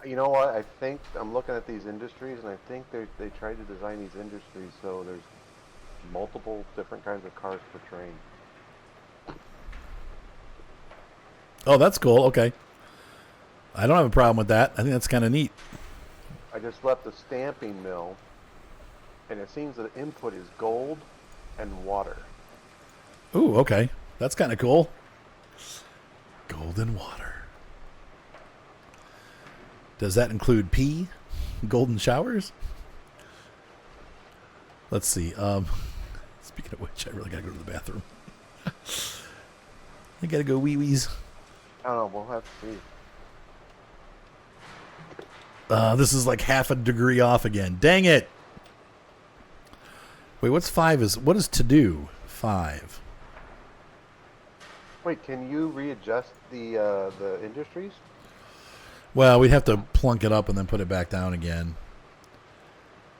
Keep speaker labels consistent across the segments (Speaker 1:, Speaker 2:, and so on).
Speaker 1: You know what? I think I'm looking at these industries, and I think they tried to design these industries so there's multiple different kinds of cars per train.
Speaker 2: Oh, that's cool. Okay. I don't have a problem with that. I think that's kind of neat.
Speaker 1: I just left the stamping mill, and it seems that the input is gold and water.
Speaker 2: Ooh, okay. That's kind of cool. Golden water. Does that include pee? Golden showers? Let's see. Speaking of which, I really gotta go to the bathroom. I gotta go wee wees.
Speaker 1: I don't know. We'll have to see.
Speaker 2: This is like half a degree off again. Dang it! Wait, what's five? What is to do? Five.
Speaker 1: Wait, can you readjust the industries?
Speaker 2: Well, we'd have to plunk it up and then put it back down again.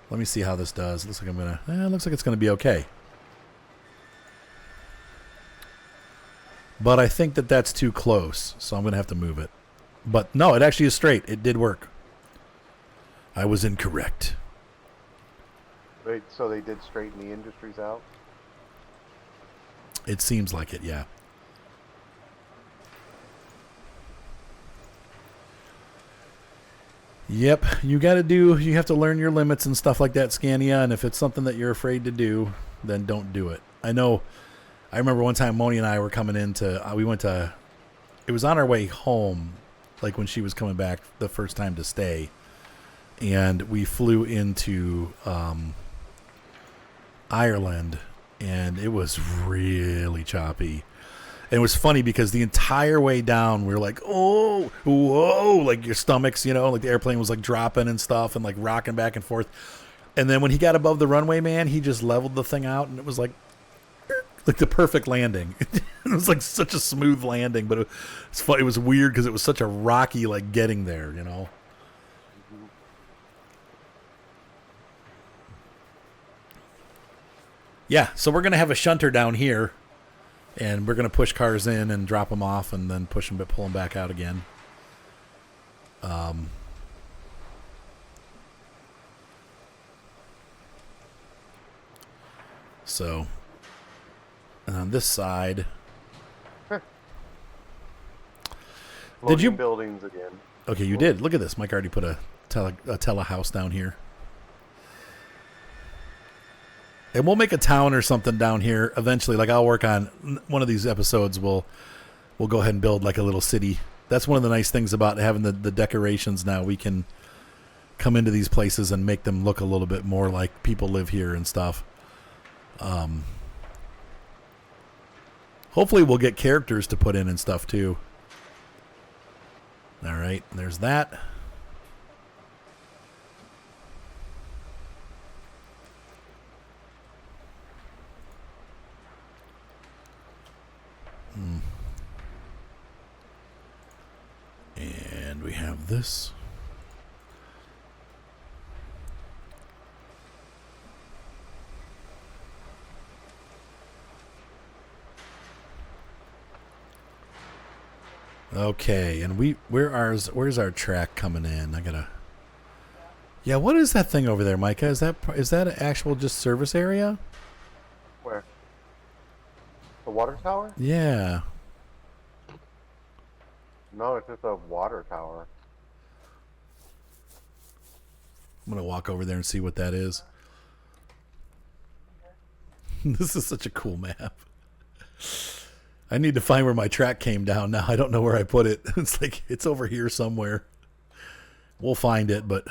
Speaker 2: Let me see how this does. It looks like it looks like it's gonna be okay. But I think that that's too close, so I'm gonna have to move it. But no, it actually is straight. It did work. I was incorrect.
Speaker 1: Wait, so they did straighten the industries out?
Speaker 2: It seems like it, yeah. Yep, you have to learn your limits and stuff like that, Scania, and if it's something that you're afraid to do, then don't do it. I remember one time Moni and I were coming it was on our way home, like when she was coming back the first time to stay, and we flew into Ireland, and it was really choppy. And it was funny because the entire way down, we were like, oh, whoa, like your stomachs, like the airplane was like dropping and stuff and like rocking back and forth. And then when he got above the runway, man, he just leveled the thing out and it was like the perfect landing. It was like such a smooth landing, but it's fun. It was weird because it was such a rocky, like getting there.
Speaker 1: Hmm.
Speaker 2: Yeah, so we're going to have a shunter down here. And we're going to push cars in and drop them off and then pull them back out again. So, and on this side, did
Speaker 1: Floating
Speaker 2: you?
Speaker 1: buildings again.
Speaker 2: Okay, you
Speaker 1: Well,
Speaker 2: did. Look at this. Mike already put a telehouse down here. And we'll make a town or something down here eventually. Like I'll work on one of these episodes. We'll go ahead and build like a little city. That's one of the nice things about having the decorations now. We can come into these places and make them look a little bit more like people live here and stuff. Hopefully we'll get characters to put in and stuff too. All right, there's that. And we have this. Okay, and where's our track coming in? Yeah, what is that thing over there, Micah? Is that an actual just service area?
Speaker 1: where? The water tower?
Speaker 2: Yeah.
Speaker 1: No, it's just a water tower.
Speaker 2: I'm gonna walk over there and see what that is. This is such a cool map. I need to find where my track came down now. I don't know where I put it. It's like it's over here somewhere. We'll find it, but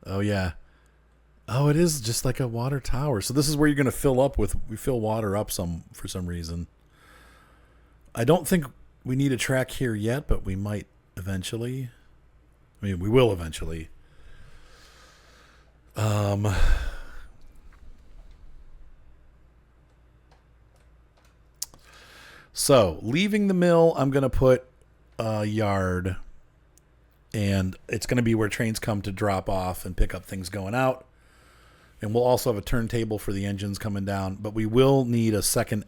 Speaker 2: oh yeah. Oh, it is just like a water tower. So this is where you're gonna we fill water up for some reason. I don't think we need a track here yet, but we might eventually. I mean, we will eventually. Um, so leaving the mill, I'm gonna put a yard, and it's gonna be where trains come to drop off and pick up things going out. And we'll also have a turntable for the engines coming down, but we will need a second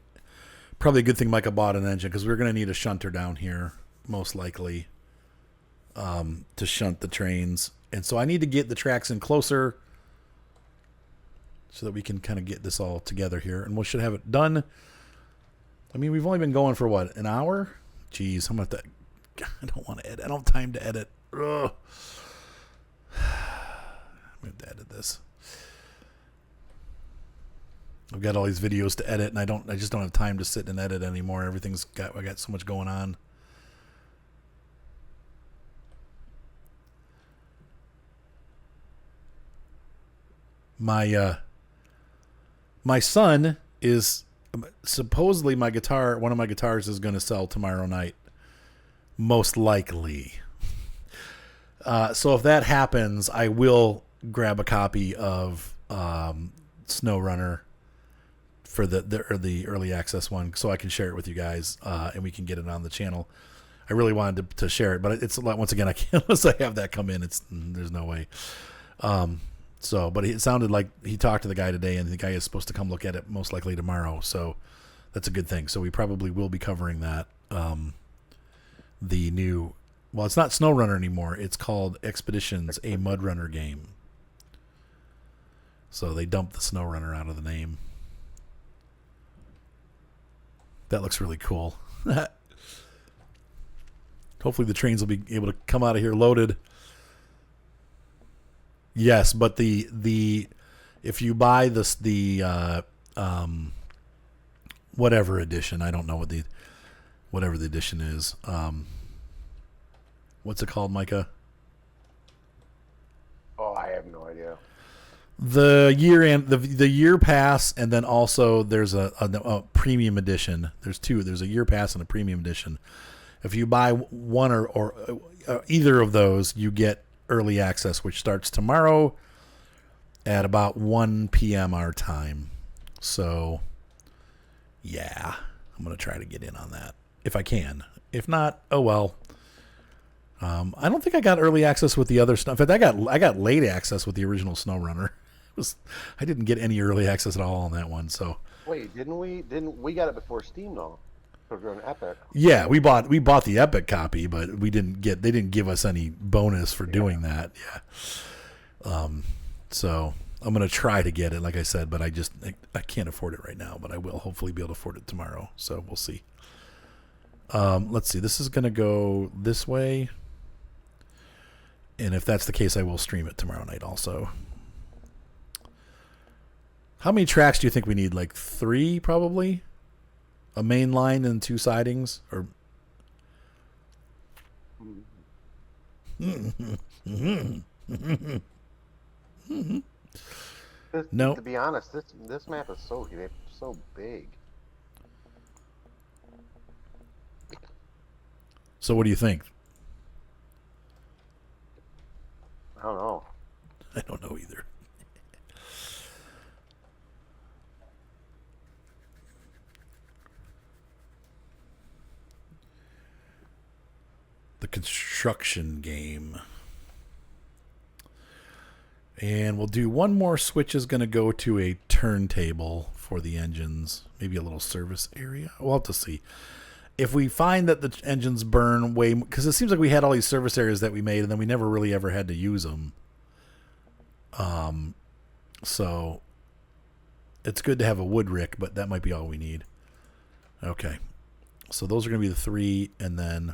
Speaker 2: Probably a good thing Micah bought an engine because we're going to need a shunter down here, most likely, to shunt the trains. And so I need to get the tracks in closer so that we can kind of get this all together here. And we should have it done. I mean, we've only been going for, what, an hour? Jeez, I'm going to have to... I don't want to edit. I don't have time to edit. Ugh. I'm going to edit this. I've got all these videos to edit, and I just don't have time to sit and edit anymore. I got so much going on. My son is supposedly one of my guitars is going to sell tomorrow night, most likely. So if that happens, I will grab a copy of SnowRunner for the early access one, so I can share it with you guys, and we can get it on the channel. I really wanted to share it, but it's a lot. Once again, I can't unless I have that come in. There's no way. But it sounded like he talked to the guy today, and the guy is supposed to come look at it most likely tomorrow. So that's a good thing. So we probably will be covering that. The new, well, it's not SnowRunner anymore. It's called Expeditions, a Mud Runner game. So they dumped the SnowRunner out of the name. That looks really cool. Hopefully the trains will be able to come out of here loaded. Yes, but the if you buy the whatever edition, I don't know what whatever the edition is. What's it called, Micah?
Speaker 1: Oh, I have no idea.
Speaker 2: The year pass, and then also there's a premium edition. There's two. There's a year pass and a premium edition. If you buy one or either of those, you get early access, which starts tomorrow at about 1 p.m. our time. So, yeah, I'm going to try to get in on that if I can. If not, oh well. I don't think I got early access with the other stuff. In fact, I got late access with the original SnowRunner. I didn't get any early access at all on that one. So
Speaker 1: wait, didn't we got it before Steam though? Because we're on Epic.
Speaker 2: Yeah, we bought the Epic copy, but they didn't give us any bonus for doing that. Yeah. So I'm gonna try to get it, like I said, but I can't afford it right now. But I will hopefully be able to afford it tomorrow. So we'll see. Let's see. This is gonna go this way, and if that's the case, I will stream it tomorrow night also. How many tracks do you think we need? Like 3, probably. A main line and 2 sidings, or no?
Speaker 1: To be honest, this map is so big.
Speaker 2: So what do you think?
Speaker 1: I don't know.
Speaker 2: I don't know either. The construction game. And we'll do one more. Switch is going to go to a turntable for the engines. Maybe a little service area. We'll have to see. If we find that the engines burn way... Because it seems like we had all these service areas that we made, and then we never really ever had to use them. So it's good to have a wood rick, but that might be all we need. Okay. So those are going to be the 3, and then...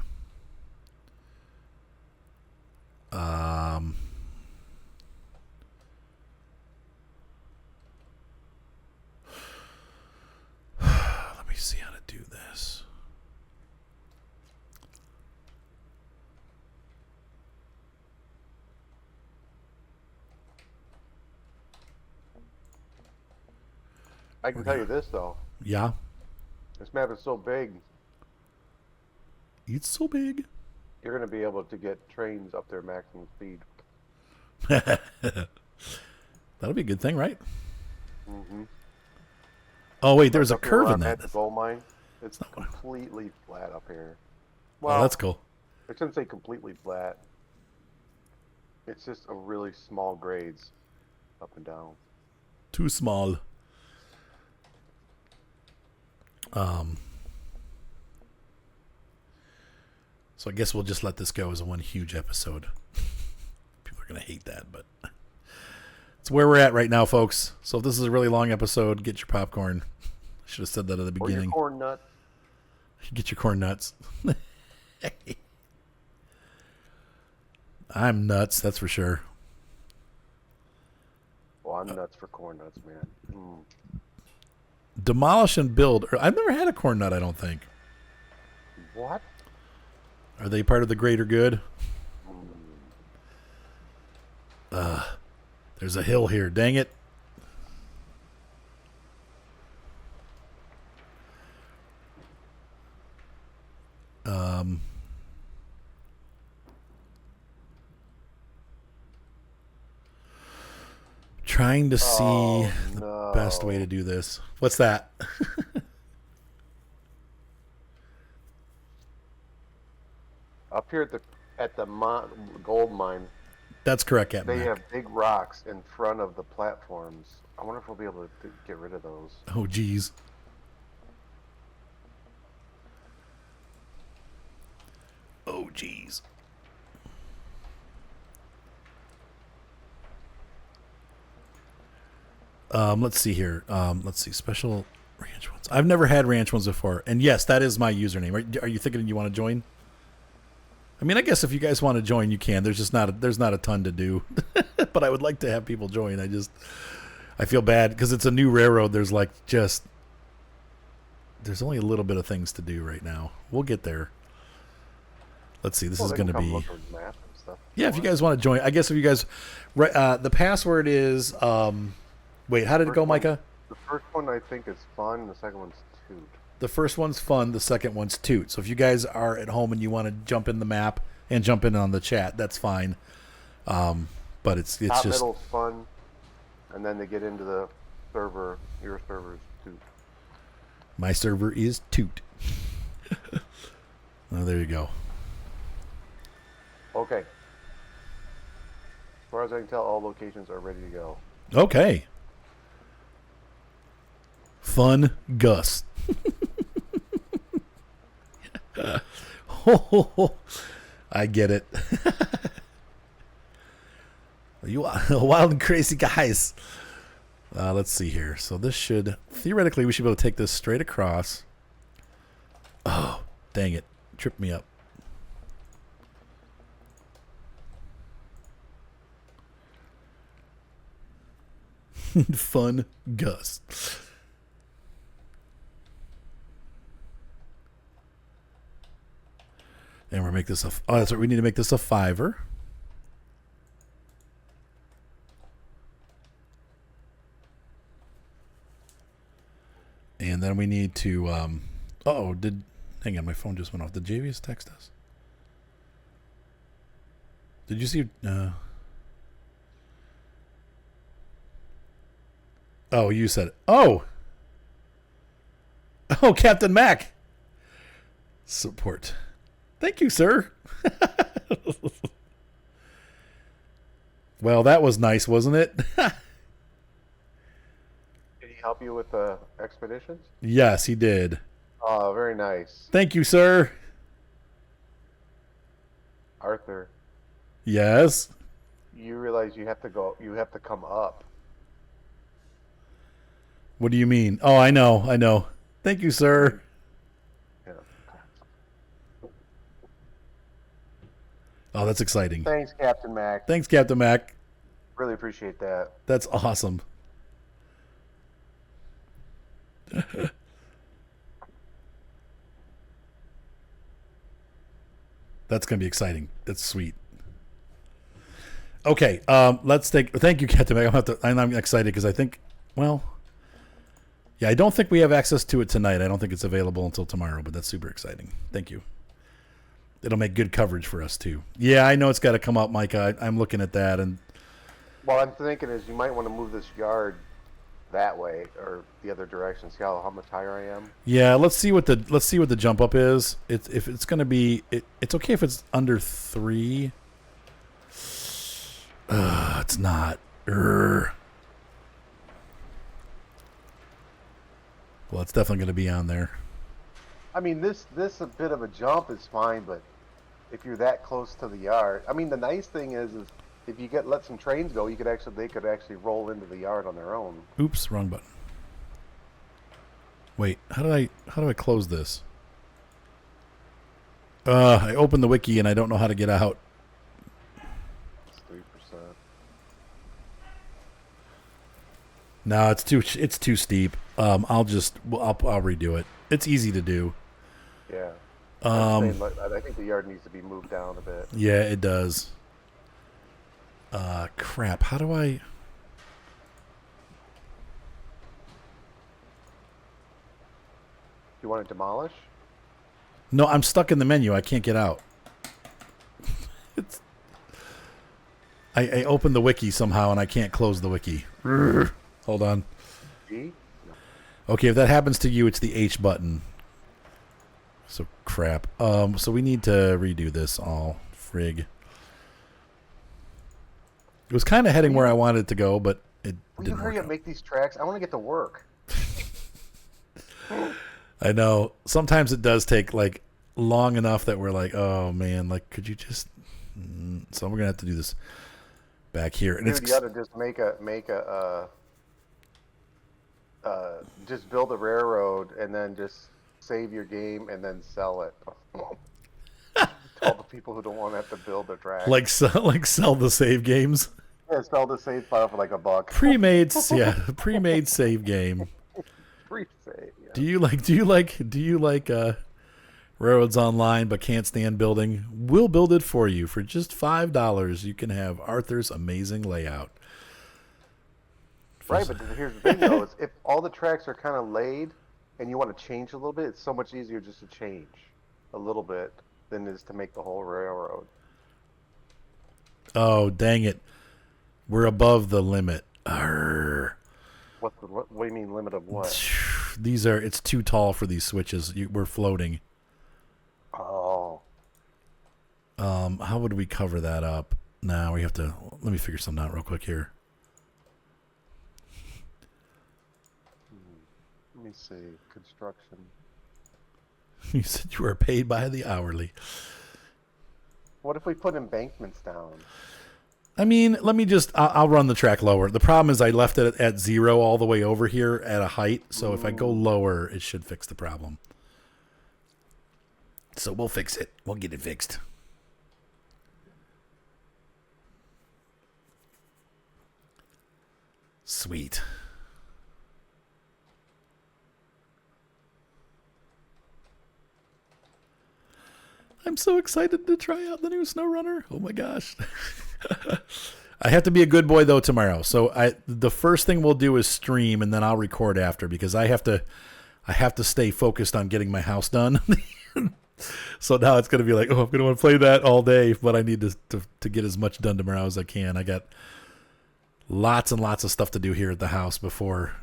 Speaker 2: let me see how to do this.
Speaker 1: I can tell you this though.
Speaker 2: Yeah.
Speaker 1: This map is so big.
Speaker 2: It's so big.
Speaker 1: You're going to be able to get trains up their maximum speed.
Speaker 2: That'll be a good thing, right?
Speaker 1: Mm-hmm.
Speaker 2: Oh wait, there's a curve in that.
Speaker 1: At the gold mine, it's completely flat up here.
Speaker 2: Well, that's cool.
Speaker 1: I shouldn't say completely flat. It's just a really small grades up and down.
Speaker 2: Too small. So I guess we'll just let this go as a one huge episode. People are going to hate that, but it's where we're at right now, folks. So if this is a really long episode, get your popcorn. I should have said that at the beginning.
Speaker 1: Or your corn nuts.
Speaker 2: Get your corn nuts. I'm nuts, that's for sure.
Speaker 1: Well, I'm nuts for corn nuts, man.
Speaker 2: Demolish and build. I've never had a corn nut, I don't think.
Speaker 1: What?
Speaker 2: Are they part of the greater good? There's a hill here. Dang it. Trying to see the best way to do this. What's that?
Speaker 1: Up here at the gold mine,
Speaker 2: That's correct, Captain.
Speaker 1: they have big rocks in front of the platforms. I wonder if we'll be able to get rid of those.
Speaker 2: Oh, geez. Oh, geez. Let's see here. Let's see. Special ranch ones. I've never had ranch ones before. And yes, that is my username. Are you thinking you want to join? I mean, I guess if you guys want to join, you can. There's not a ton to do. But I would like to have people join. I feel bad because it's a new railroad. There's only a little bit of things to do right now. We'll get there. Let's see. This is going to be.
Speaker 1: Look at the map and stuff.
Speaker 2: Yeah, if you guys want to join, I guess if you guys, the password is. Wait, how did it go, Micah?
Speaker 1: The first one I think is fun. The second one's toot.
Speaker 2: The first one's fun. The second one's toot. So if you guys are at home and you want to jump in the map and jump in on the chat, that's fine. But it's
Speaker 1: Top
Speaker 2: just
Speaker 1: middle's fun, and then they get into the server. Your server's toot.
Speaker 2: my server is toot. Oh, there you go.
Speaker 1: Okay. As far as I can tell, all locations are ready to go.
Speaker 2: Okay. Fun Gus. I get it. You wild and crazy guys. Let's see here. So this should, theoretically, we should be able to take this straight across. Oh, dang it. Tripped me up. Fun Gus. And we'll make this a. Oh, that's right. We need to make this a 5er. And then we need to. Hang on, my phone just went off. Did JVS text us? Did you see? Oh, you said it. Oh, Captain Mac. Support. Thank you, sir. Well, that was nice, wasn't it?
Speaker 1: Did he help you with the expeditions?
Speaker 2: Yes, he did.
Speaker 1: Oh, very nice.
Speaker 2: Thank you, sir.
Speaker 1: Arthur,
Speaker 2: Yes.
Speaker 1: you realize you have to come up.
Speaker 2: What do you mean? Oh, I know. Thank you, sir.
Speaker 1: Yeah.
Speaker 2: Oh, that's exciting.
Speaker 1: Thanks, Captain Mac.
Speaker 2: Thanks, Captain Mac.
Speaker 1: Really appreciate that.
Speaker 2: That's awesome. That's going to be exciting. That's sweet. Okay, thank you, Captain Mac. I'm excited because I think, I don't think we have access to it tonight. I don't think it's available until tomorrow, but that's super exciting. Thank you. It'll make good coverage for us, too. Yeah, I know it's got to come up, Micah. I'm looking at that. And
Speaker 1: What I'm thinking is you might want to move this yard that way or the other direction. See how much higher I am?
Speaker 2: yeah, let's see what the jump up is. If it's going to be, it's okay if it's under 3. It's not. Well, it's definitely going to be on there.
Speaker 1: I mean, this a bit of a jump is fine, but if you're that close to the yard. I mean, the nice thing is if you let some trains go, they could actually roll into the yard on their own.
Speaker 2: Oops, wrong button. Wait, how do I close this? I opened the wiki and I don't know how to get out.
Speaker 1: It's 3%.
Speaker 2: No, it's too steep. I'll redo it. It's easy to do.
Speaker 1: Yeah. I think the yard needs to be moved down a bit.
Speaker 2: Yeah, it does. Crap. How do I?
Speaker 1: You want to demolish?
Speaker 2: No, I'm stuck in the menu. I can't get out. It's. I opened the wiki somehow and I can't close the wiki. Hold on.
Speaker 1: G? No.
Speaker 2: Okay, if that happens to you, it's the H button. So crap. So we need to redo this all. Frig. It was kind of heading where I wanted it to go, but it
Speaker 1: Will you
Speaker 2: didn't
Speaker 1: hurry
Speaker 2: work
Speaker 1: up
Speaker 2: out.
Speaker 1: make these tracks? I want to get to work.
Speaker 2: I know. Sometimes it does take like long enough that we're like, oh man, like could you just? So we're gonna have to do this back here, and
Speaker 1: Dude, you ought to just just build a railroad and then just save your game and then sell it. To all the people who don't want to have to build their track.
Speaker 2: like sell the save games.
Speaker 1: Yeah, sell the save file for like $1.
Speaker 2: Pre-made save game.
Speaker 1: Free save. Yeah.
Speaker 2: Do you like Railroads Online but can't stand building? We'll build it for you for just $5. You can have Arthur's amazing layout.
Speaker 1: Right, but here's the thing though: is if all the tracks are kind of laid and you want to change a little bit, it's so much easier just to change a little bit than it is to make the whole railroad.
Speaker 2: Oh dang it! We're above the limit. Arr.
Speaker 1: What do you mean limit of what?
Speaker 2: It's too tall for these switches. We're floating.
Speaker 1: Oh.
Speaker 2: How would we cover that up? Now we have to. Let me figure something out real quick here.
Speaker 1: Let me see. Construction.
Speaker 2: You said you were paid by the hourly.
Speaker 1: What if we put embankments down?
Speaker 2: I mean, I'll run the track lower. The problem is I left it at 0 all the way over here at a height. So if I go lower, it should fix the problem. So we'll fix it. We'll get it fixed. Sweet. I'm so excited to try out the new SnowRunner. Oh my gosh. I have to be a good boy though tomorrow. So the first thing we'll do is stream and then I'll record after because I have to stay focused on getting my house done. So now it's going to be like, oh, I'm going to want to play that all day, but I need to get as much done tomorrow as I can. I got lots and lots of stuff to do here at the house before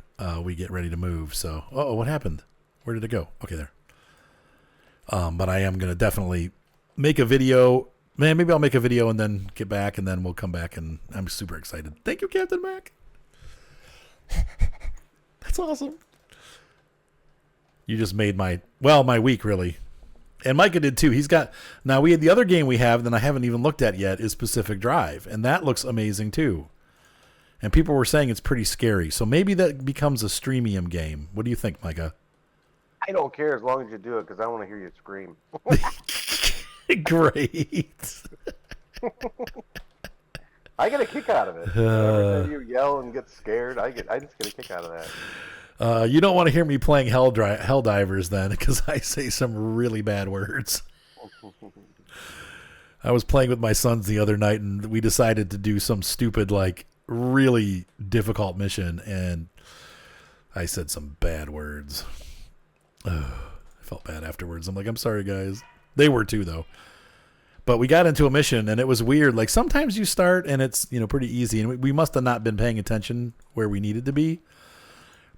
Speaker 2: we get ready to move. So, what happened? Where did it go? Okay, there. But I am going to definitely make a video. Man, maybe I'll make a video and then get back, and then we'll come back, and I'm super excited. Thank you, Captain Mac. That's awesome. You just made my week, really. And Micah did too. Now we had the other game we have that I haven't even looked at yet is Pacific Drive, and that looks amazing too. And people were saying it's pretty scary. So maybe that becomes a streamium game. What do you think, Micah?
Speaker 1: I don't care as long as you do it because I want to hear you scream.
Speaker 2: Great.
Speaker 1: I get a kick out of it. Every time you yell and get scared, I just get a kick out of that.
Speaker 2: You don't want to hear me playing Helldivers then, because I say some really bad words. I was playing with my sons the other night, and we decided to do some stupid, like, really difficult mission, and I said some bad words. I felt bad afterwards. I'm like, I'm sorry, guys. They were too, though. But we got into a mission, and it was weird. Like, sometimes you start, and it's, pretty easy, and we must have not been paying attention where we needed to be.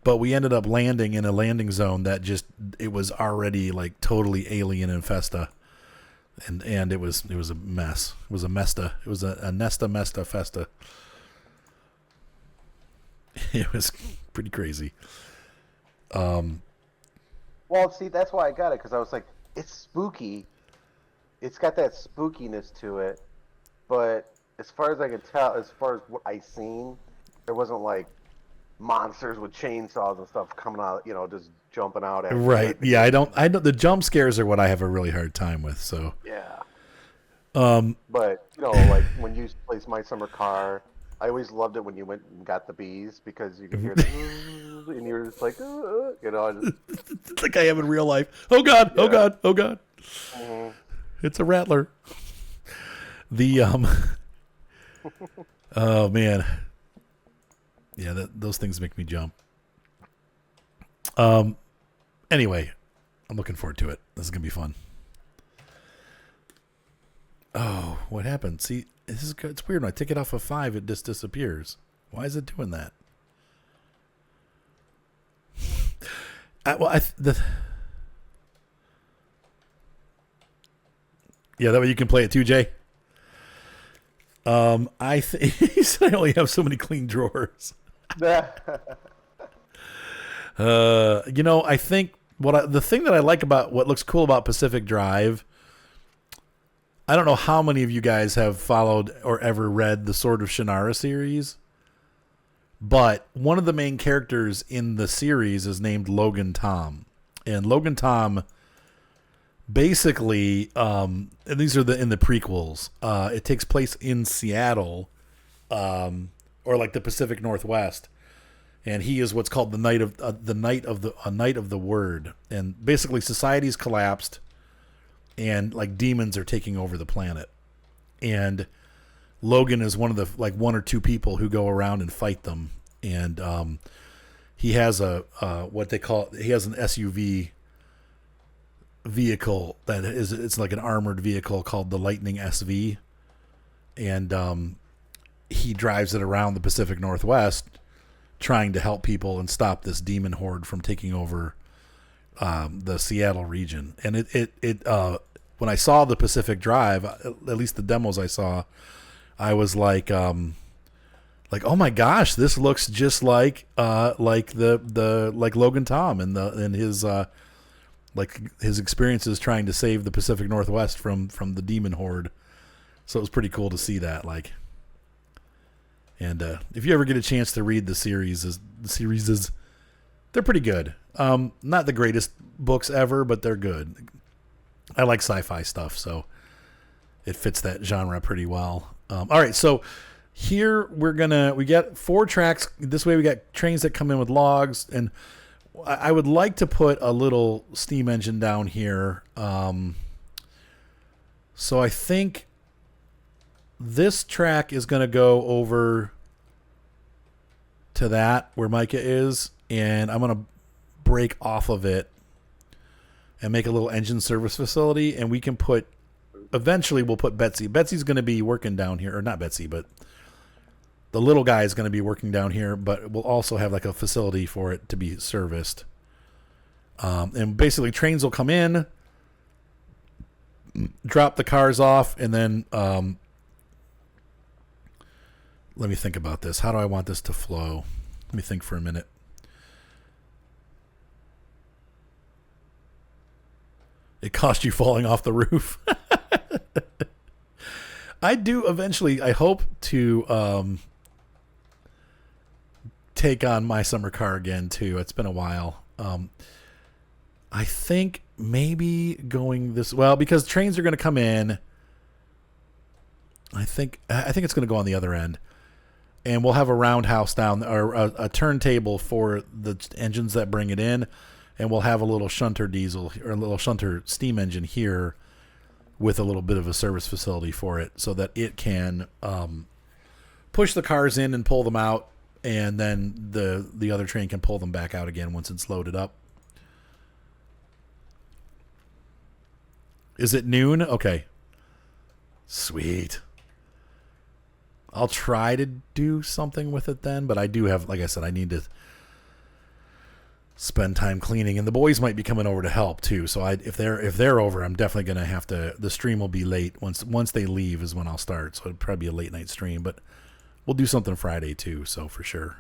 Speaker 2: But we ended up landing in a landing zone that it was already like totally alien infesta. And it was a mess. It was a mesta. It was a nesta mesta festa. It was pretty crazy.
Speaker 1: Well, see, that's why I got it, because I was like, it's spooky. it's got that spookiness to it, but as far as I can tell, as far as what I seen, there wasn't like monsters with chainsaws and stuff coming out, just jumping out at you.
Speaker 2: Right. Yeah, I don't the jump scares are what I have a really hard time with, so
Speaker 1: Yeah.
Speaker 2: um
Speaker 1: But like when you place My Summer Car, I always loved it when you went and got the bees because you could hear the and you're just like,
Speaker 2: like I am in real life. Oh god, oh
Speaker 1: yeah.
Speaker 2: god, oh god.
Speaker 1: Mhm.
Speaker 2: It's a rattler. The oh man. Yeah, those things make me jump. Anyway, I'm looking forward to it. This is gonna be fun. Oh, what happened? See, it's weird. When I take it off of 5, it just disappears. Why is it doing that? Yeah, that way you can play it too, Jay. He said I only have so many clean drawers. I think the thing that I like about what looks cool about Pacific Drive, I don't know how many of you guys have followed or ever read the Sword of Shannara series, but one of the main characters in the series is named Logan Tom. And Logan Tom basically, and these are in the prequels, it takes place in Seattle, or like the Pacific Northwest. And he is what's called the Knight of the Word. And basically society's collapsed and like demons are taking over the planet. And Logan is one of the like one or two people who go around and fight them. And he has he has an SUV vehicle it's like an armored vehicle called the Lightning SV. And he drives it around the Pacific Northwest trying to help people and stop this demon horde from taking over the Seattle region. And it when I saw the Pacific Drive, at least the demos I saw, I was like, oh my gosh, this looks just like Logan Tom and his his experiences trying to save the Pacific Northwest from the demon horde. So it was pretty cool to see that. And if you ever get a chance to read the series, they're pretty good. Not the greatest books ever, but they're good. I like sci-fi stuff, so it fits that genre pretty well. All right, so here we got 4 tracks. This way we got trains that come in with logs, and I would like to put a little steam engine down here. So I think this track is going to go over to that where Micah is, and I'm going to break off of it and make a little engine service facility, and eventually we'll put Betsy. Betsy's going to be working down here, or not Betsy, but the little guy is going to be working down here, but we'll also have like a facility for it to be serviced. And basically trains will come in, drop the cars off, and then let me think about this. How do I want this to flow? Let me think for a minute. It cost you falling off the roof. I do eventually, I hope to take on My Summer Car again too. It's been a while. I think maybe going this, because trains are going to come in. I think it's going to go on the other end. And we'll have a roundhouse down, or a turntable for the engines that bring it in. And we'll have a little shunter diesel, or a little shunter steam engine here with a little bit of a service facility for it so that it can push the cars in and pull them out. And then the other train can pull them back out again once it's loaded up. Is it noon? Okay. Sweet. I'll try to do something with it then, but I do have, like I said, I need to spend time cleaning, and the boys might be coming over to help too. So if they're over, I'm definitely gonna have to. The stream will be late once they leave is when I'll start. So it'll probably be a late night stream, but we'll do something Friday too. So for sure.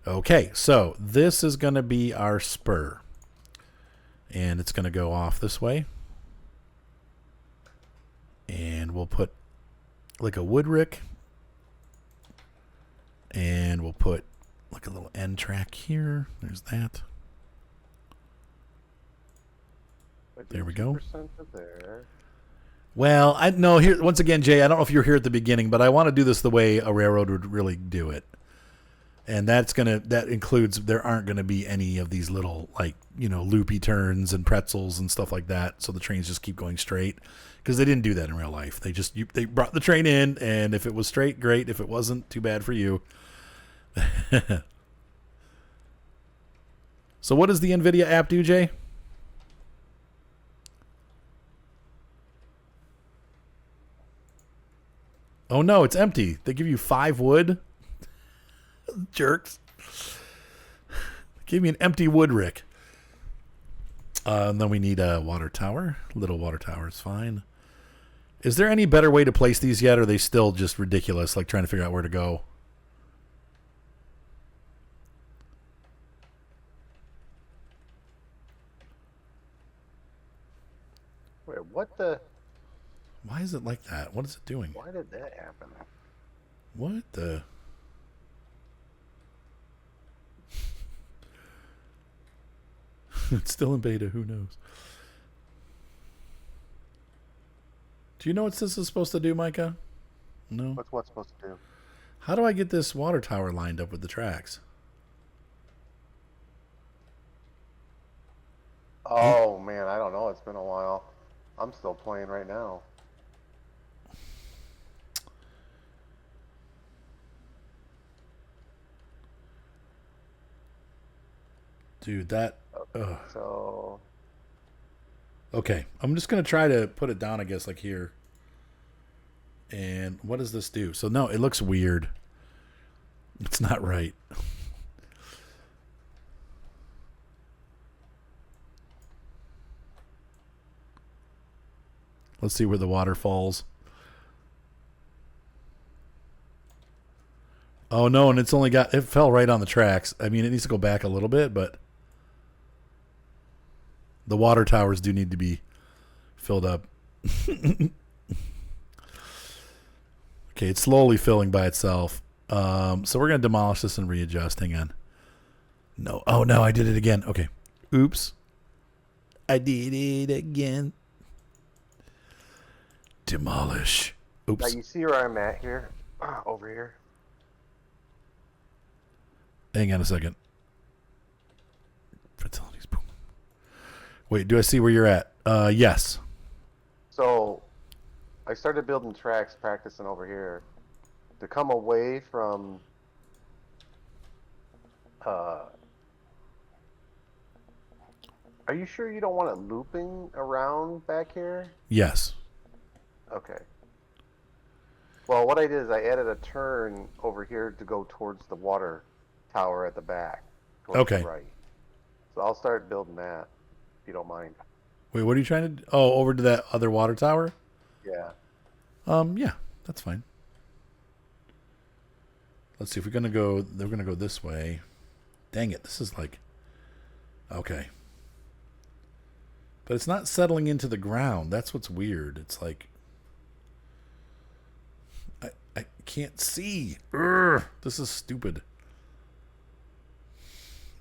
Speaker 2: Okay, so this is gonna be our spur, and it's gonna go off this way. And we'll put like a wood rick. And we'll put like a little end track here. There's that. There we go.
Speaker 1: There.
Speaker 2: Well, I know here once again, Jay. I don't know if you're here at the beginning, but I want to do this the way a railroad would really do it, and that includes there aren't gonna be any of these little like loopy turns and pretzels and stuff like that. So the trains just keep going straight because they didn't do that in real life. They brought the train in, and if it was straight, great. If it wasn't, too bad for you. So what does the NVIDIA app do, Jay? Oh no, it's empty. They give you 5 wood. Jerks. Give me an empty wood rick. And then we need a water tower. Little water tower is fine. Is there any better way to place these yet? Or are they still just ridiculous, like trying to figure out where to go?
Speaker 1: Wait, what the?
Speaker 2: Why is it like that? What is it doing?
Speaker 1: Why did that happen?
Speaker 2: What the? It's still in beta. Who knows? Do you know what this is supposed to do, Micah? No?
Speaker 1: What's what supposed to do?
Speaker 2: How do I get this water tower lined up with the tracks?
Speaker 1: Oh, man, I don't know. It's been a while. I'm still playing right now.
Speaker 2: Dude, that...
Speaker 1: So...
Speaker 2: Okay, I'm just going to try to put it down, I guess, like here. And what does this do? So, no, it looks weird. It's not right. Let's see where the water falls. Oh, no, and it's only got... It fell right on the tracks. I mean, it needs to go back a little bit, but... The water towers do need to be filled up. Okay, it's slowly filling by itself. So we're going to demolish this and readjust. Hang on. No. Oh, no, I did it again. Okay. Oops. I did it again. Demolish. Oops.
Speaker 1: Now you see where I'm at here? Over here.
Speaker 2: Hang on a second. Fertilities. Boom. Wait, do I see where you're at? Yes.
Speaker 1: So, I started building tracks, practicing over here. To come away from... Are you sure you don't want it looping around back here?
Speaker 2: Yes.
Speaker 1: Okay. Well, what I did is I added a turn over here to go towards the water tower at the back.
Speaker 2: Okay.
Speaker 1: The right. So I'll start building that, if you don't mind.
Speaker 2: Wait, what are you trying to do? Oh, over to that other water tower?
Speaker 1: Yeah.
Speaker 2: Yeah, that's fine. Let's see if we're going to go, they're going to go this way. Dang it, this is like, okay. But it's not settling into the ground. That's what's weird. It's like, I can't see. Urgh, this is stupid.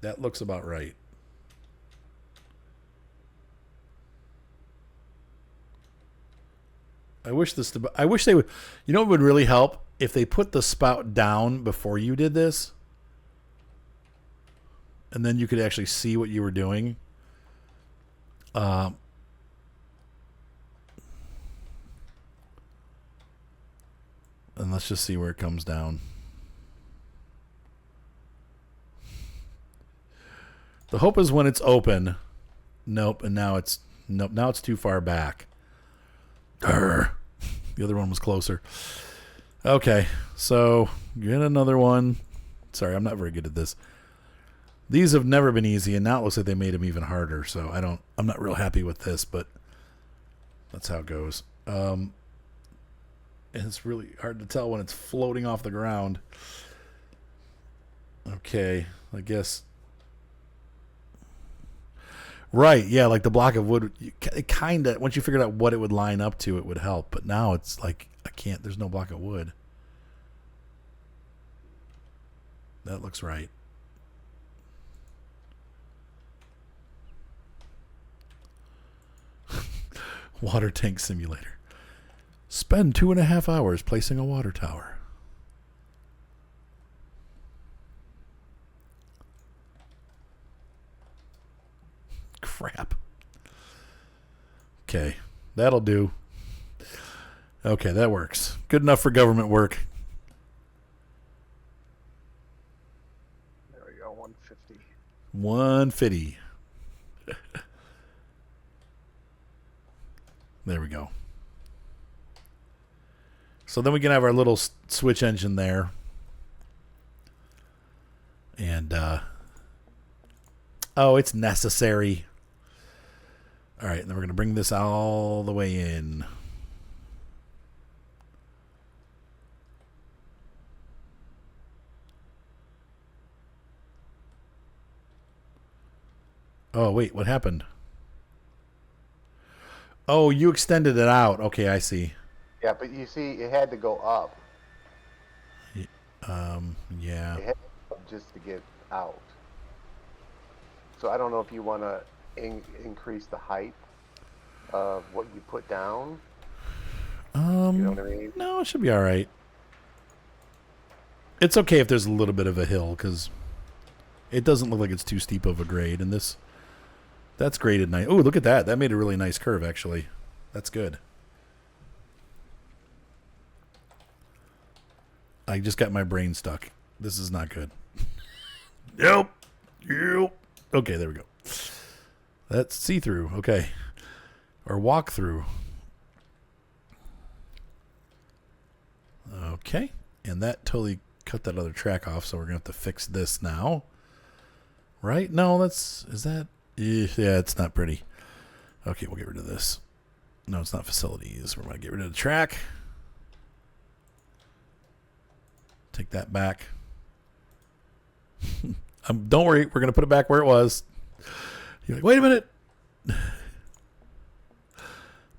Speaker 2: That looks about right. I wish they would, you know what would really help? If they put the spout down before you did this. And then you could actually see what you were doing. And let's just see where it comes down. The hope is when it's open. Nope, and now it's too far back. Urgh. The other one was closer. Okay, so get another one. Sorry, I'm not very good at this. These have never been easy, and now it looks like they made them even harder. So I'm not real happy with this, but that's how it goes. And it's really hard to tell when it's floating off the ground. Okay, I guess. Right, yeah, like the block of wood, it kind of, once you figured out what it would line up to, it would help. But now it's like, I can't, there's no block of wood. That looks right. Water tank simulator. Spend 2.5 hours placing a water tower. Crap. Okay, that'll do. Okay, that works. Good enough for government work.
Speaker 1: There we go, 150.
Speaker 2: 150. There we go. So then we can have our little switch engine there. And, oh, it's necessary. All right, and then we're going to bring this all the way in. Oh, wait, what happened? Oh, you extended it out. Okay, I see.
Speaker 1: Yeah, but you see, it had to go up.
Speaker 2: Yeah.
Speaker 1: It had to go up just to get out. So I don't know if you want to increase the height of what you put down. You know what I mean?
Speaker 2: No, it should be all right. It's okay if there's a little bit of a hill, because it doesn't look like it's too steep of a grade. And this, that's graded nice. Oh, look at that. That made a really nice curve, actually. That's good. I just got my brain stuck. This is not good. Yep. Okay, there we go. That's see-through. Okay. Or walk-through. Okay. And that totally cut that other track off, so we're going to have to fix this now. Right? No, that's... Is that... Yeah, it's not pretty. Okay, we'll get rid of this. No, it's not facilities. We're going to get rid of the track. Take that back. Don't worry, we're going to put it back where it was. You're like, wait a minute.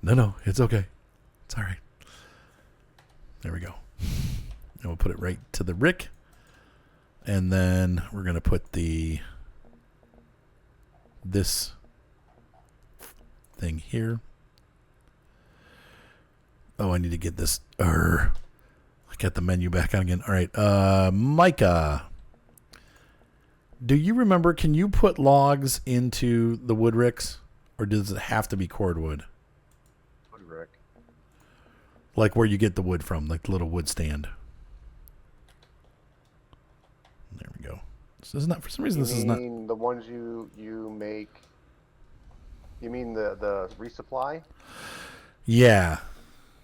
Speaker 2: No, it's okay. It's all right. There we go. And we'll put it right to the rick. And then we're going to put this thing here. Oh, I need to get this. I got the menu back on again. All right. Micah. Do you remember, can you put logs into the wood ricks? Or does it have to be cordwood?
Speaker 1: Wood rick.
Speaker 2: Like where you get the wood from, like the little wood stand. There we go. So this is not, for some reason, this is not.
Speaker 1: You mean the ones you make? You mean the resupply?
Speaker 2: Yeah.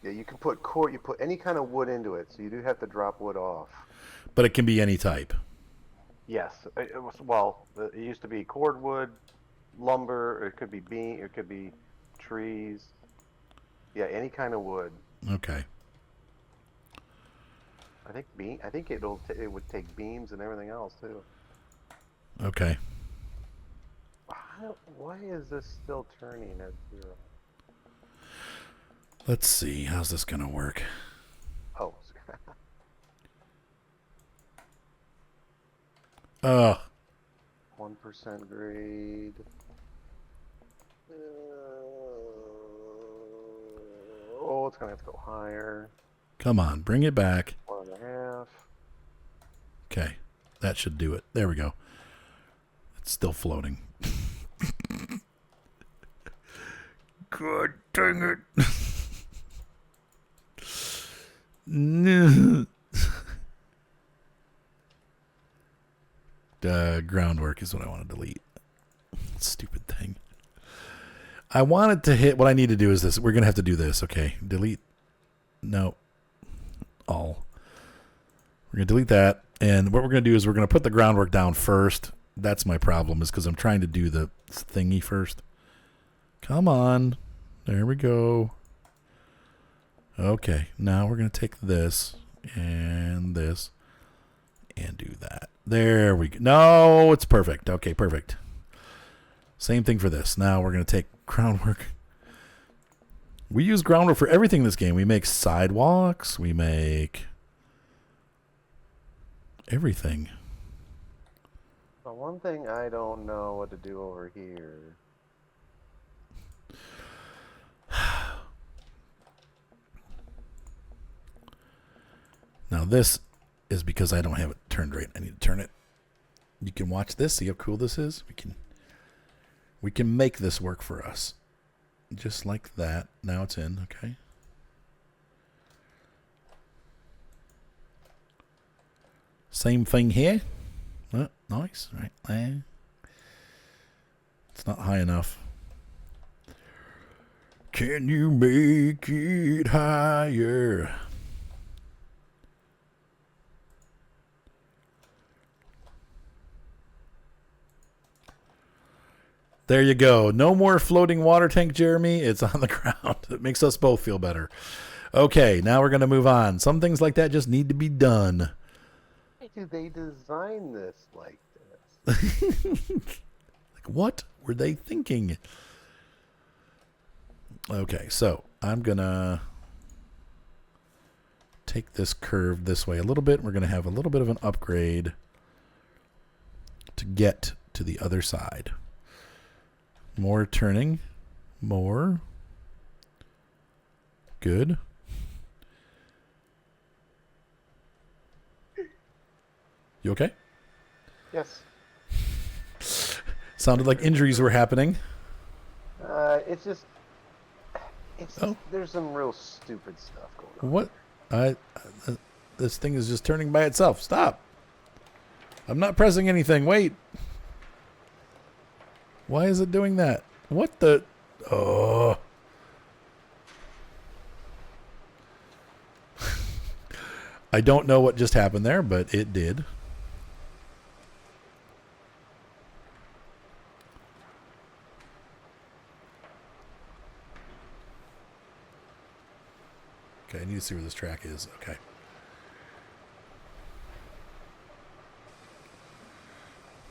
Speaker 1: Yeah, you can put you put any kind of wood into it, so you do have to drop wood off.
Speaker 2: But it can be any type.
Speaker 1: Yes, it used to be cordwood, lumber, or it could be beam, it could be trees. Yeah, any kind of wood.
Speaker 2: Okay.
Speaker 1: I think it would take beams and everything else too.
Speaker 2: Okay.
Speaker 1: Why is this still turning at 0?
Speaker 2: Let's see. How's this going to work?
Speaker 1: Oh. 1% grade. It's gonna have to go higher.
Speaker 2: Come on, bring it back.
Speaker 1: 1.5.
Speaker 2: Okay. That should do it. There we go. It's still floating. God dang it. No. Groundwork is what I want to delete. Stupid thing. I wanted to hit, what I need to do is this. We're going to have to do this. Okay. Delete. No. All. We're going to delete that. And what we're going to do is we're going to put the groundwork down first. That's my problem, is because I'm trying to do the thingy first. Come on. There we go. Okay. Now we're going to take this and this and do that. There we go. No, it's perfect. Okay, perfect. Same thing for this. Now we're going to take groundwork. We use groundwork for everything in this game. We make sidewalks. We make everything.
Speaker 1: The one thing I don't know what to do over here.
Speaker 2: Now this is because I don't have it turned right. I need to turn it. You can watch this. See how cool this is? We can make this work for us. Just like that. Now it's in, okay? Same thing here. Oh, nice. Right there. It's not high enough. Can you make it higher? There you go. No more floating water tank, Jeremy. It's on the ground. It makes us both feel better. Okay, now we're going to move on. Some things like that just need to be done.
Speaker 1: Why do they design this like this?
Speaker 2: Like, what were they thinking? Okay, so I'm going to take this curve this way a little bit. We're going to have a little bit of an upgrade to get to the other side. More turning. More. Good. You okay?
Speaker 1: Yes.
Speaker 2: Sounded like injuries were happening.
Speaker 1: It's just
Speaker 2: Oh.
Speaker 1: there's some real stupid stuff going on.
Speaker 2: What? This thing is just turning by itself. Stop. I'm not pressing anything. Wait. Why is it doing that? What the? Oh. I don't know what just happened there, but it did. Okay, I need to see where this track is. Okay.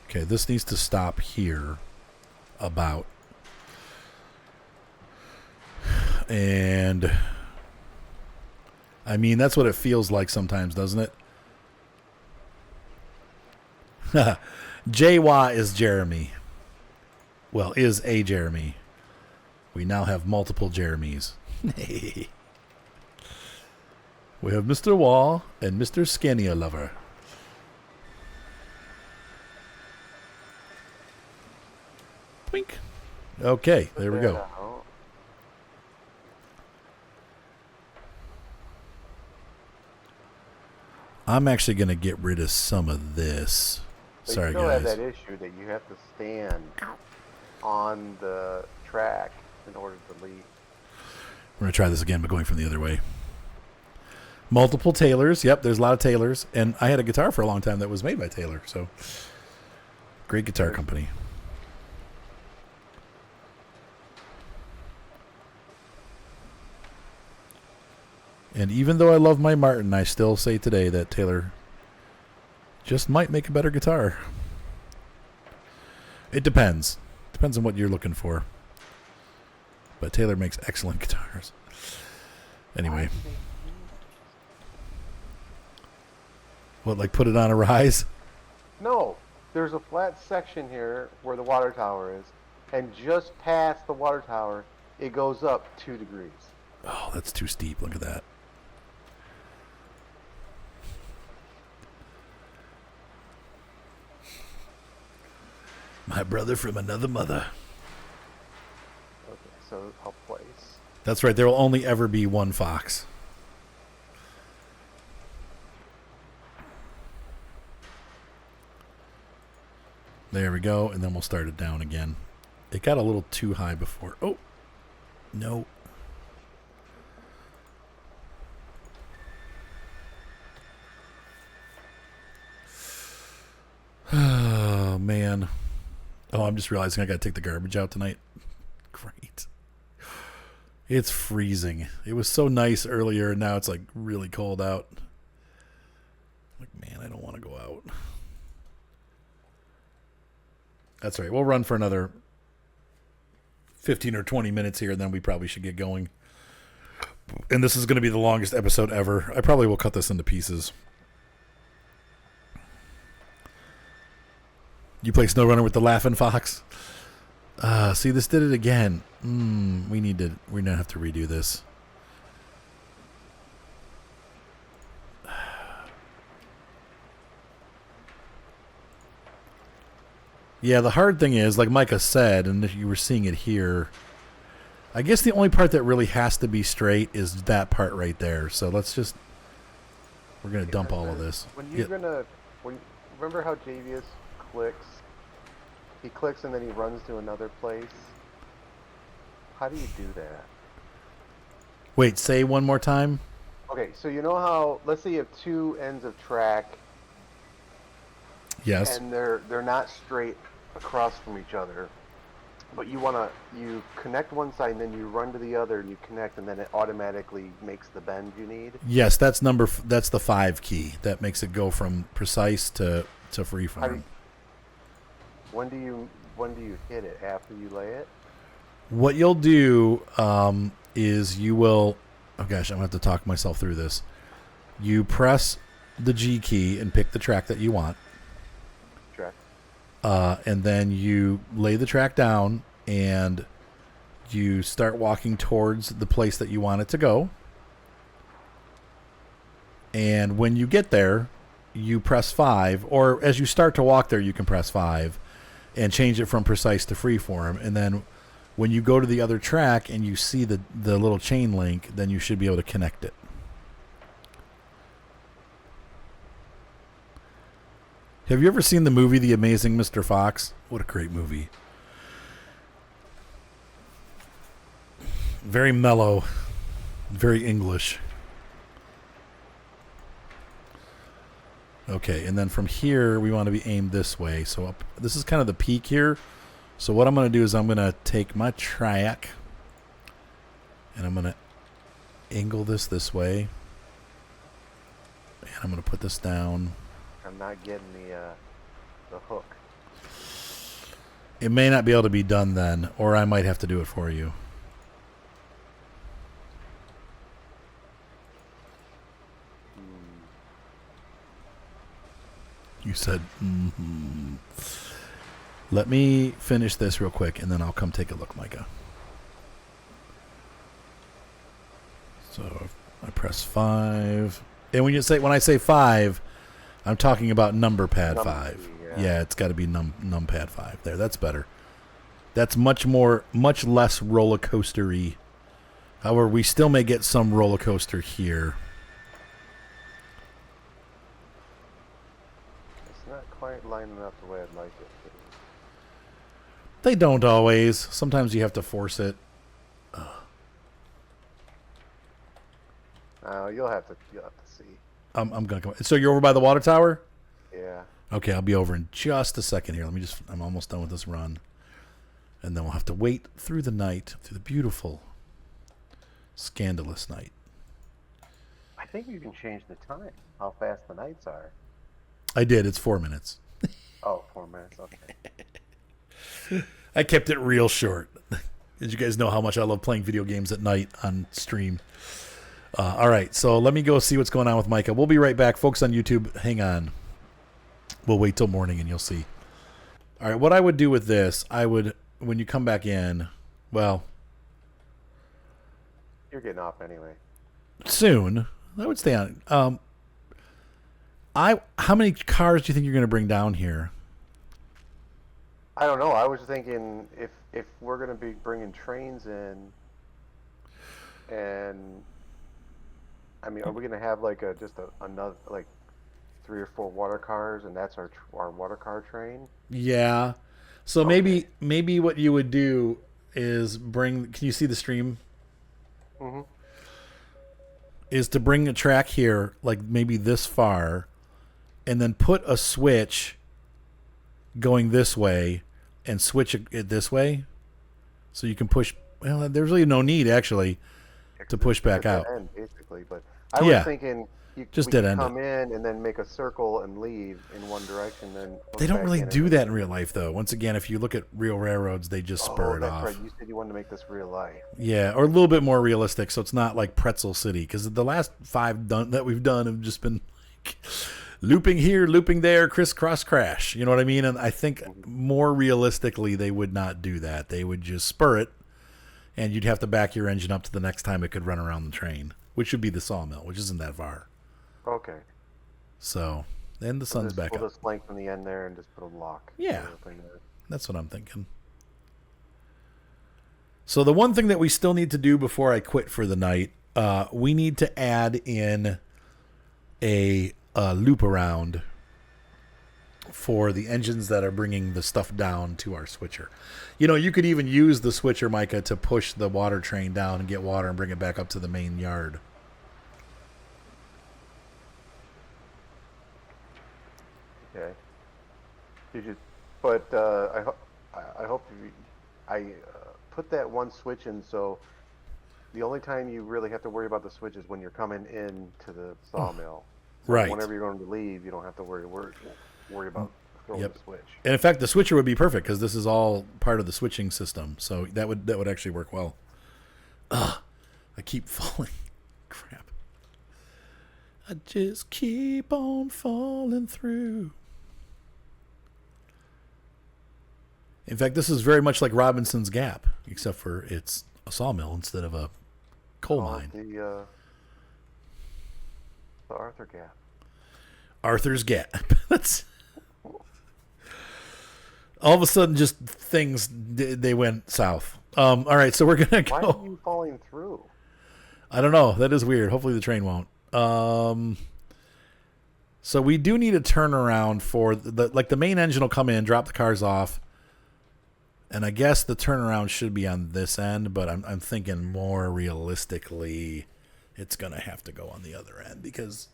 Speaker 2: Okay, this needs to stop here about. And I mean, that's what it feels like sometimes, doesn't it? JWA is Jeremy. Well, is a Jeremy. We now have multiple Jeremys. We have Mr. Wall and Mr. Scania Lover. Twink. Okay, there we go. I'm actually going to get rid of some of this.
Speaker 1: But
Speaker 2: Sorry,
Speaker 1: you still
Speaker 2: guys.
Speaker 1: have that issue that you have to stand on the track in order to leave.
Speaker 2: We're going to try this again, but going from the other way. Multiple Taylors. Yep, there's a lot of Taylors. And I had a guitar for a long time that was made by Taylor. So, great guitar company. And even though I love my Martin, I still say today that Taylor just might make a better guitar. It depends. Depends on what you're looking for. But Taylor makes excellent guitars. Anyway. What, like put it on a rise?
Speaker 1: No, there's a flat section here where the water tower is. And just past the water tower, it goes up 2 degrees.
Speaker 2: Oh, that's too steep. Look at that. My brother from another mother.
Speaker 1: Okay, so I'll place.
Speaker 2: That's right. There will only ever be one fox. There we go. And then we'll start it down again. It got a little too high before. Oh, no. Oh, man. Oh, I'm just realizing I got to take the garbage out tonight. Great. It's freezing. It was so nice earlier, and now it's like really cold out. Like, man, I don't want to go out. That's right. We'll run for another 15 or 20 minutes here, and then we probably should get going. And this is going to be the longest episode ever. I probably will cut this into pieces. You play SnowRunner with the Laughing Fox? See, this did it again. We're going to have to redo this. Yeah, the hard thing is, like Micah said, and if you were seeing it here, I guess the only part that really has to be straight is that part right there. So we're going to dump all of this.
Speaker 1: Remember how Javius clicks? He clicks and then he runs to another place. How do you do that?
Speaker 2: Wait, say one more time.
Speaker 1: Okay, so you know how, let's say you have two ends of track.
Speaker 2: Yes.
Speaker 1: And they're not straight across from each other, but you connect one side and then you run to the other and you connect, and then it automatically makes the bend you need.
Speaker 2: Yes, that's the 5 key that makes it go from precise to freeform.
Speaker 1: When do you hit it? After you lay it?
Speaker 2: What you'll do is you will. Oh gosh, I'm gonna have to talk myself through this. You press the G key and pick the track that you want. And then you lay the track down and you start walking towards the place that you want it to go. And when you get there, you press 5, or as you start to walk there, you can press 5 and change it from precise to freeform. And then when you go to the other track and you see the little chain link, then you should be able to connect it. Have you ever seen the movie The Amazing Mr. Fox? What a great movie. Very mellow, very English. Okay, and then from here, we want to be aimed this way. So this is kind of the peak here. So what I'm going to do is I'm going to take my track, and I'm going to angle this way. And I'm going to put this down.
Speaker 1: I'm not getting the hook.
Speaker 2: It may not be able to be done then, or I might have to do it for you. You said, Let me finish this real quick, and then I'll come take a look, Micah. So I press 5. And when I say 5, I'm talking about number pad 5. Yeah, it's got to be numpad 5. There, that's better. That's much less roller coastery. However, we still may get some roller coaster here.
Speaker 1: It's not quite lining up the way I'd like it to.
Speaker 2: They don't always. Sometimes you have to force it.
Speaker 1: You'll have to see.
Speaker 2: I'm gonna come. So you're over by the water tower?
Speaker 1: Yeah.
Speaker 2: Okay, I'll be over in just a second here. I'm almost done with this run. And then we'll have to wait through the night, through the beautiful, scandalous night.
Speaker 1: I think you can change the time, how fast the nights are.
Speaker 2: I did. It's 4 minutes.
Speaker 1: Oh, 4 minutes. Okay.
Speaker 2: I kept it real short. As you guys know how much I love playing video games at night on stream. All right, so let me go see what's going on with Micah. We'll be right back. Folks on YouTube, hang on. We'll wait till morning and you'll see. All right, what I would do with this, when you come back in, well...
Speaker 1: You're getting off anyway.
Speaker 2: Soon. I would stay on. How many cars do you think you're going to bring down here?
Speaker 1: I don't know. I was thinking if we're going to be bringing trains in, and... I mean, are we going to have like another like 3 or 4 water cars, and that's our water car train?
Speaker 2: Yeah. So okay. maybe what you would do is can you see the stream?
Speaker 1: Mm-hmm.
Speaker 2: Is to bring a track here, like maybe this far, and then put a switch going this way and switch it this way. So you can push. Well, there's really no need actually to push back out.
Speaker 1: Basically, but I was thinking
Speaker 2: Just
Speaker 1: we
Speaker 2: dead
Speaker 1: could
Speaker 2: end it.
Speaker 1: come in and then make a circle and leave in one direction. Then
Speaker 2: They
Speaker 1: come
Speaker 2: don't
Speaker 1: back
Speaker 2: really
Speaker 1: in and
Speaker 2: do
Speaker 1: then-
Speaker 2: that in real life, though. Once again, if you look at real railroads, they just spur
Speaker 1: Oh,
Speaker 2: it
Speaker 1: that's
Speaker 2: off.
Speaker 1: right. You said you wanted to make this real life.
Speaker 2: Yeah, or a little bit more realistic, so it's not like Pretzel City. Because the last 5 that we've done have just been like looping here, looping there, crisscross crash. You know what I mean? And I think more realistically, they would not do that. They would just spur it, and you'd have to back your engine up to the next time it could run around the train, which would be the Sawmill, which isn't that far.
Speaker 1: Okay.
Speaker 2: So, then the sun's back
Speaker 1: We'll
Speaker 2: up.
Speaker 1: just lengthen the end there and just put a lock.
Speaker 2: Yeah.
Speaker 1: Thing there.
Speaker 2: That's what I'm thinking. So the one thing that we still need to do before I quit for the night, we need to add in a loop around for the engines that are bringing the stuff down to our switcher. You know, you could even use the switcher, Micah, to push the water train down and get water and bring it back up to the main yard.
Speaker 1: Okay. Did you? But I hope I put that one switch in, so the only time you really have to worry about the switch is when you're coming in to the sawmill. So
Speaker 2: Right.
Speaker 1: Whenever you're going to leave, you don't have to worry about throwing the switch.
Speaker 2: And in fact, the switcher would be perfect because this is all part of the switching system. So that would actually work well. Ugh, I keep falling. Crap. I just keep on falling through. In fact, this is very much like Robinson's Gap, except for it's a sawmill instead of a coal mine.
Speaker 1: The Arthur Gap.
Speaker 2: Arthur's Gap. That's all of a sudden just things they went south. All right, so we're gonna go.
Speaker 1: Why are you falling through?
Speaker 2: I don't know. That is weird. Hopefully the train won't. So we do need a turnaround for the main engine will come in, drop the cars off, and I guess the turnaround should be on this end. But I'm thinking more realistically, it's gonna have to go on the other end because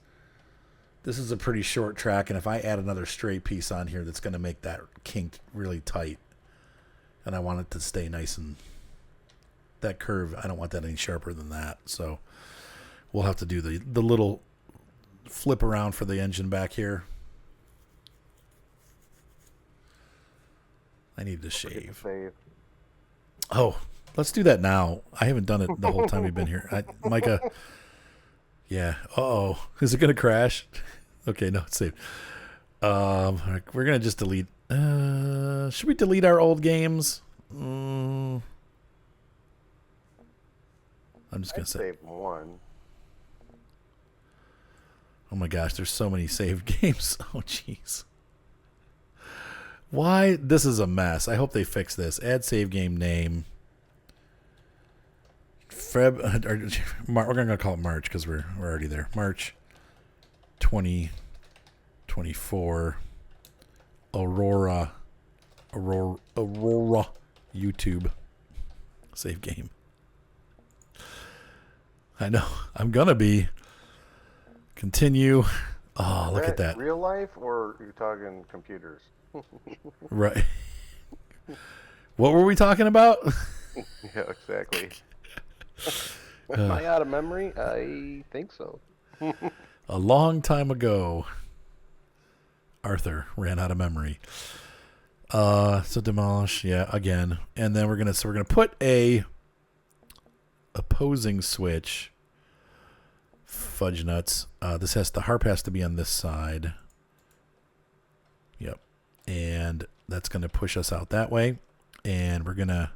Speaker 2: this is a pretty short track, and if I add another straight piece on here, that's gonna make that kink really tight, and I want it to stay nice and. That curve, I don't want that any sharper than that. So we'll have to do the little flip around for the engine back here. I need to shave. Oh, let's do that now. I haven't done it the whole time we've been here. Micah. Yeah. Uh-oh. Is it going to crash? Okay, no, it's saved. We're going to just delete. Should we delete our old games? I'm just going to say.
Speaker 1: Save one.
Speaker 2: Oh my gosh, there's so many saved games. Oh, jeez. Why? This is a mess. I hope they fix this. Add save game name. We're going to call it March because we're already there. March 2024. Aurora YouTube save game. I know. I'm going to be. Continue. Oh, look at that.
Speaker 1: Real life or you're talking computers?
Speaker 2: Right. What were we talking about?
Speaker 1: Yeah, exactly. Am I out of memory? I think so.
Speaker 2: A long time ago, Arthur ran out of memory. So demolish, yeah, again. And then we're gonna put a opposing switch. Fudge nuts. The harp has to be on this side. Yep. And that's going to push us out that way. And we're going to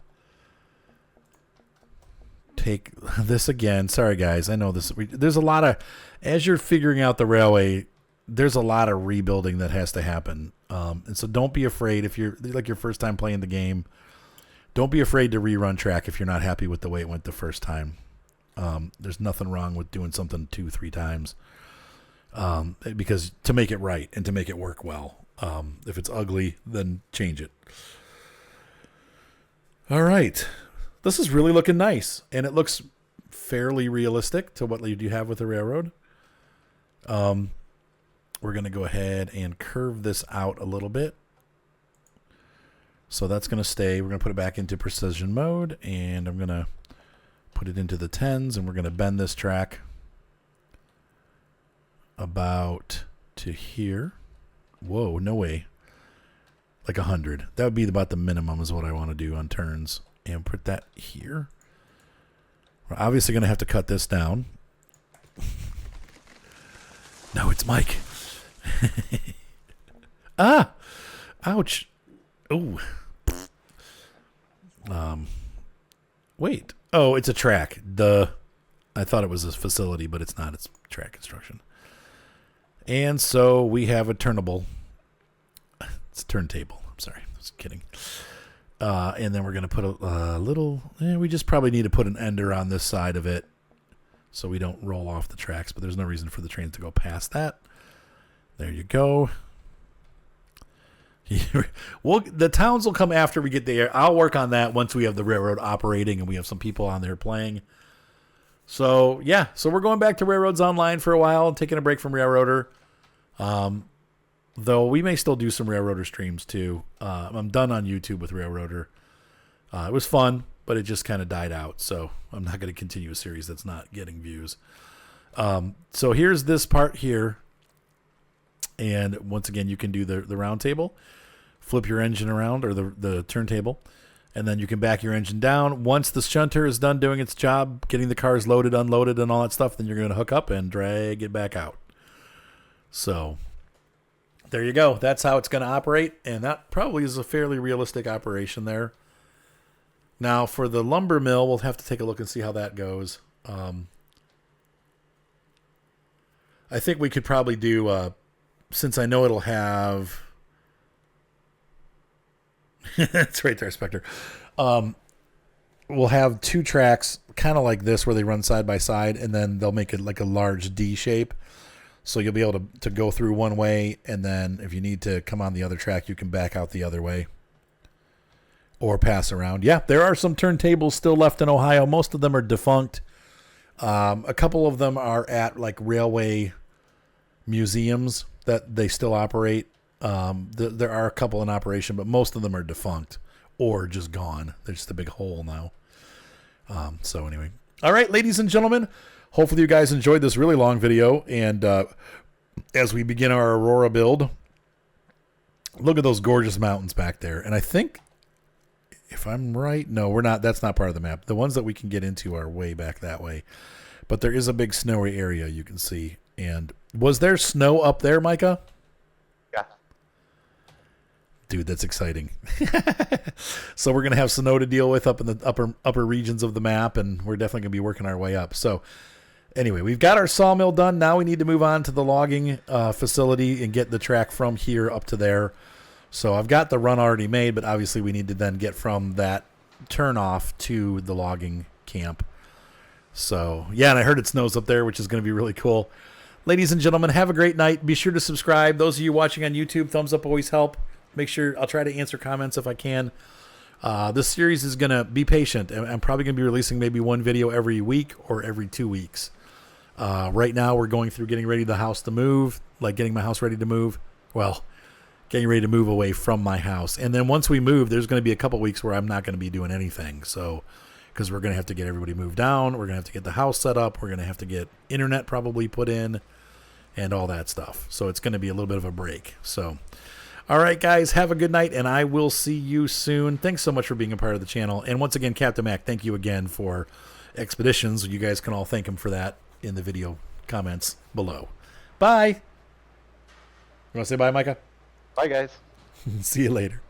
Speaker 2: take this again. Sorry, guys. I know this. There's a lot of, as you're figuring out the railway, there's a lot of rebuilding that has to happen. And so don't be afraid if you're like your first time playing the game. Don't be afraid to rerun track if you're not happy with the way it went the first time. There's nothing wrong with doing something 2-3 times because to make it right and to make it work well. If it's ugly, then change it. All right. This is really looking nice, and it looks fairly realistic to what you have with the railroad. We're going to go ahead and curve this out a little bit. So that's going to stay. We're going to put it back into precision mode, and I'm going to put it into the 10s, and we're going to bend this track. about to here. Whoa, no way. Like 100. That would be about the minimum is what I want to do on turns. And put that here. We're obviously going to have to cut this down. No, it's Mike. Ah! Ouch. Ooh. Wait. Oh, it's a track. Duh. I thought it was a facility, but it's not. It's track construction. And so we have a turnable. It's a turntable. I'm sorry. I was kidding. And then we're going to put a little... we just probably need to put an ender on this side of it so we don't roll off the tracks, but there's no reason for the trains to go past that. There you go. Well, the towns will come after we get there. I'll work on that once we have the railroad operating and we have some people on there playing. So, yeah. So we're going back to Railroads Online for a while and taking a break from Railroader. Though we may still do some Railroader streams too. I'm done on YouTube with Railroader. It was fun, but it just kind of died out. So I'm not going to continue a series that's not getting views. So here's this part here. And once again, you can do the round table. Flip your engine around, or the turntable. And then you can back your engine down. Once the shunter is done doing its job, getting the cars loaded, unloaded, and all that stuff, then you're going to hook up and drag it back out. So there you go. That's how it's going to operate. And that probably is a fairly realistic operation there. Now, for the lumber mill, we'll have to take a look and see how that goes. I think we could probably do, since I know it'll have... That's right there, Spectre. We'll have two tracks, kind of like this, where they run side by side, and then they'll make it like a large D shape. So you'll be able to go through one way, and then if you need to come on the other track, you can back out the other way. Or pass around. Yeah, there are some turntables still left in Ohio. Most of them are defunct. A couple of them are at like railway museums that they still operate. There are a couple in operation, but most of them are defunct or just gone. They're just a big hole now. So anyway. All right, ladies and gentlemen, hopefully you guys enjoyed this really long video. And as we begin our Aurora build, look at those gorgeous mountains back there. And I think, if I'm right, no, we're not. That's not part of the map. The ones that we can get into are way back that way. But there is a big snowy area you can see. And was there snow up there, Micah?
Speaker 1: Yeah.
Speaker 2: Dude, that's exciting. So we're going to have snow to deal with up in the upper regions of the map, and we're definitely going to be working our way up. So anyway, we've got our sawmill done. Now we need to move on to the logging facility and get the track from here up to there. So I've got the run already made, but obviously we need to then get from that turnoff to the logging camp. So, yeah, and I heard it snows up there, which is going to be really cool. Ladies and gentlemen, have a great night. Be sure to subscribe. Those of you watching on YouTube, thumbs up always help. Make sure I'll try to answer comments if I can. This series is going to be patient. I'm probably going to be releasing maybe one video every week or every 2 weeks. Right now we're going through getting ready the house to move, like getting my house ready to move. Well, getting ready to move away from my house. And then once we move, there's going to be a couple weeks where I'm not going to be doing anything. So, because we're going to have to get everybody moved down. We're going to have to get the house set up. We're going to have to get internet probably put in and all that stuff. So it's going to be a little bit of a break. So, all right, guys, have a good night, and I will see you soon. Thanks so much for being a part of the channel. And once again, Captain Mac, thank you again for Expeditions. You guys can all thank him for that in the video comments below. Bye. You want to say bye, Micah?
Speaker 1: Bye, guys.
Speaker 2: See you later.